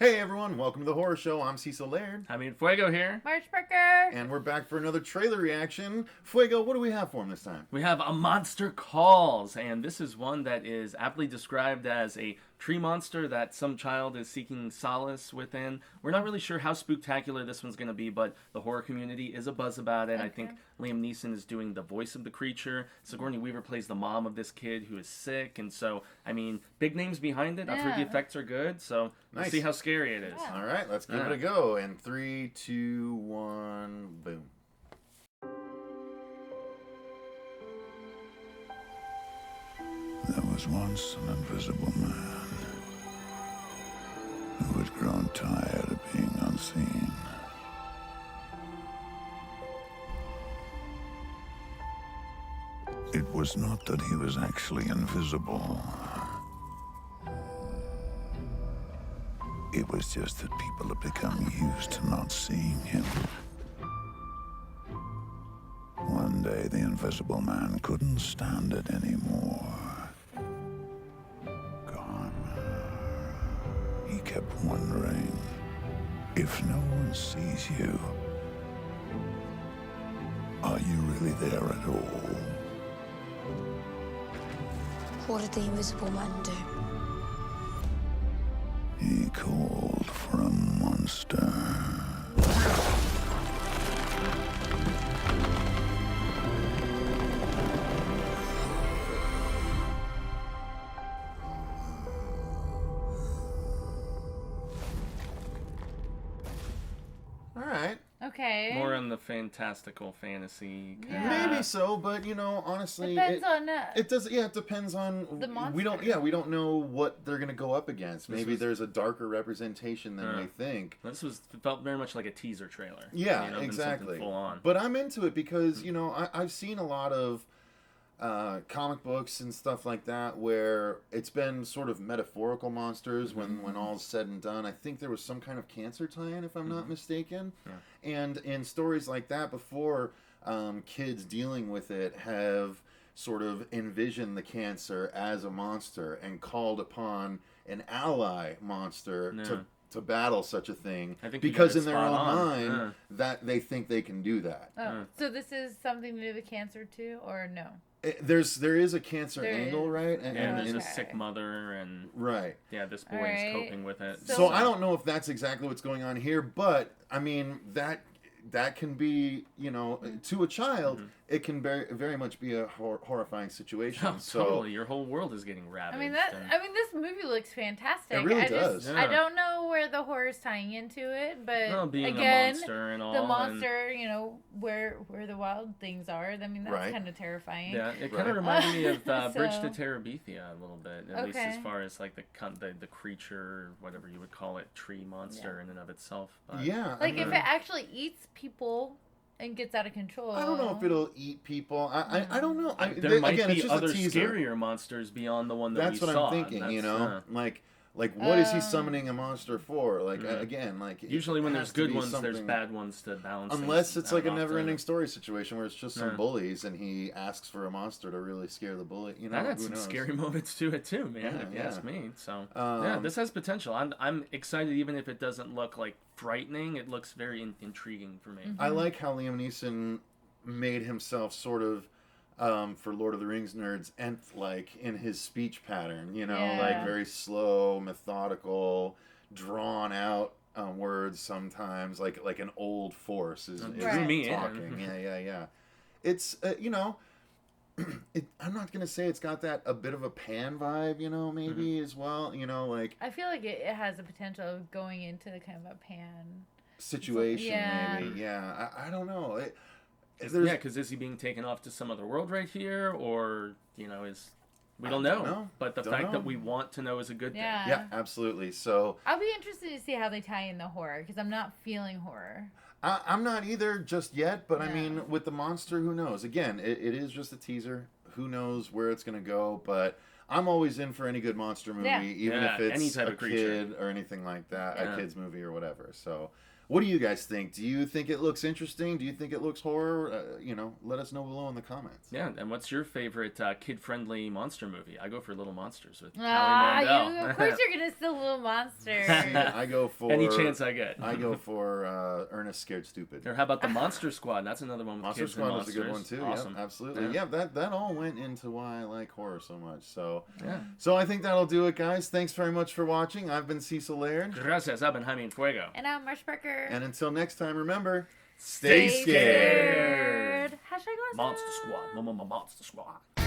Hey everyone, welcome to the Horror Show. I'm Cecil Laird. Jaime Fuego here. March Parker. And we're back for another trailer reaction. Fuego, what do we have for him this time? We have A Monster Calls, and this is one that is aptly described as a tree monster that some child is seeking solace within. We're not really sure how spooktacular this one's going to be, but the horror community is a buzz about it. Okay. I think Liam Neeson is doing the voice of the creature. Sigourney Weaver plays the mom of this kid who is sick, and so, I mean, big names behind it. Yeah. I've heard the effects are good, so let's see how scary it is. Yeah. All right, let's give it a go. And 3, 2, 1, boom. There was once an invisible man who had grown tired of being unseen. It was not that he was actually invisible. It was just that people had become used to not seeing him. One day, the invisible man couldn't stand it anymore. He kept wondering, if no one sees you, are you really there at all? What did the invisible man do? He called for a monster. Okay. More on the fantastical fantasy kind of. Maybe so, but you know, honestly, depends on it does. Yeah, it depends on the monster. We don't know what they're gonna go up against. Maybe there's a darker representation than we think. This felt very much like a teaser trailer. Yeah, you know, exactly. Full on. But I'm into it because you know I've seen a lot of comic books and stuff like that where it's been sort of metaphorical monsters when all's said and done. I think there was some kind of cancer tie-in, if I'm not mistaken. Yeah. And in stories like that before, kids dealing with it have sort of envisioned the cancer as a monster and called upon an ally monster to battle such a thing, because in their own mind that they think they can do that. Oh, so this is something to do with cancer too, or no? There is a cancer angle, right? And there's a sick mother, and yeah, this boy is coping with it. So I don't know if that's exactly what's going on here, but I mean that can be, you know, to a child, it can very much be a horrifying situation. Oh, so totally, your whole world is getting ravaged. I mean this movie looks fantastic. It really does. I don't know where the horror's tying into it, but being again, a monster and all, the monster, you know, where the wild things are. I mean, that's kind of terrifying. Yeah, it kind of reminded me of Bridge to Terabithia a little bit, at least as far as like the creature, whatever you would call it, tree monster in and of itself. But, like if it actually eats people and gets out of control. I don't know if it'll eat people. I don't know. There might be other scarier monsters beyond the one that we saw. That's what I'm thinking, you know? Like, what is he summoning a monster for? Like, again, like... Usually when there's good ones, there's bad ones to balance. Unless it's like a never-ending story situation where it's just some bullies and he asks for a monster to really scare the bully. You know, that had some scary moments to it too, man, if you ask me. So, this has potential. I'm excited even if it doesn't look, like, frightening. It looks very intriguing for me. I like how Liam Neeson made himself sort of... for Lord of the Rings nerds, Ent-like in his speech pattern, you know, like very slow, methodical, drawn out words sometimes, like an old force is talking. Yeah. It's, you know, I'm not going to say it's got a bit of a Pan vibe, you know, maybe as well, you know, like... I feel like it has the potential of going into the kind of a Pan... situation, maybe, I don't know. Because is he being taken off to some other world right here, or we don't know. But the fact that we want to know is a good thing. Yeah, absolutely. So I'll be interested to see how they tie in the horror, because I'm not feeling horror. I'm not either just yet, but I mean, with the monster, who knows? Again, it is just a teaser. Who knows where it's gonna go? But I'm always in for any good monster movie, even if it's any type a of creature kid or anything like that, a kid's movie or whatever. So. What do you guys think? Do you think it looks interesting? Do you think it looks horror? Let us know below in the comments. Yeah, and what's your favorite kid-friendly monster movie? I go for Little Monsters with Howie Mandel. Of course you're gonna steal Little Monster. See, I go for any chance I get. I go for Ernest Scared Stupid. Or how about the Monster Squad? That's another one with Monster kids Squad and was a monsters. good one too. Awesome. Yeah, absolutely. Yeah, that all went into why I like horror so much. So Yeah. So I think that'll do it, guys. Thanks very much for watching. I've been Cecil Laird. Gracias, I've been Jaime and Fuego. And I'm Marsh Parker. And until next time, remember, Stay stay scared. #glasses. Monster Squad. Monster Squad.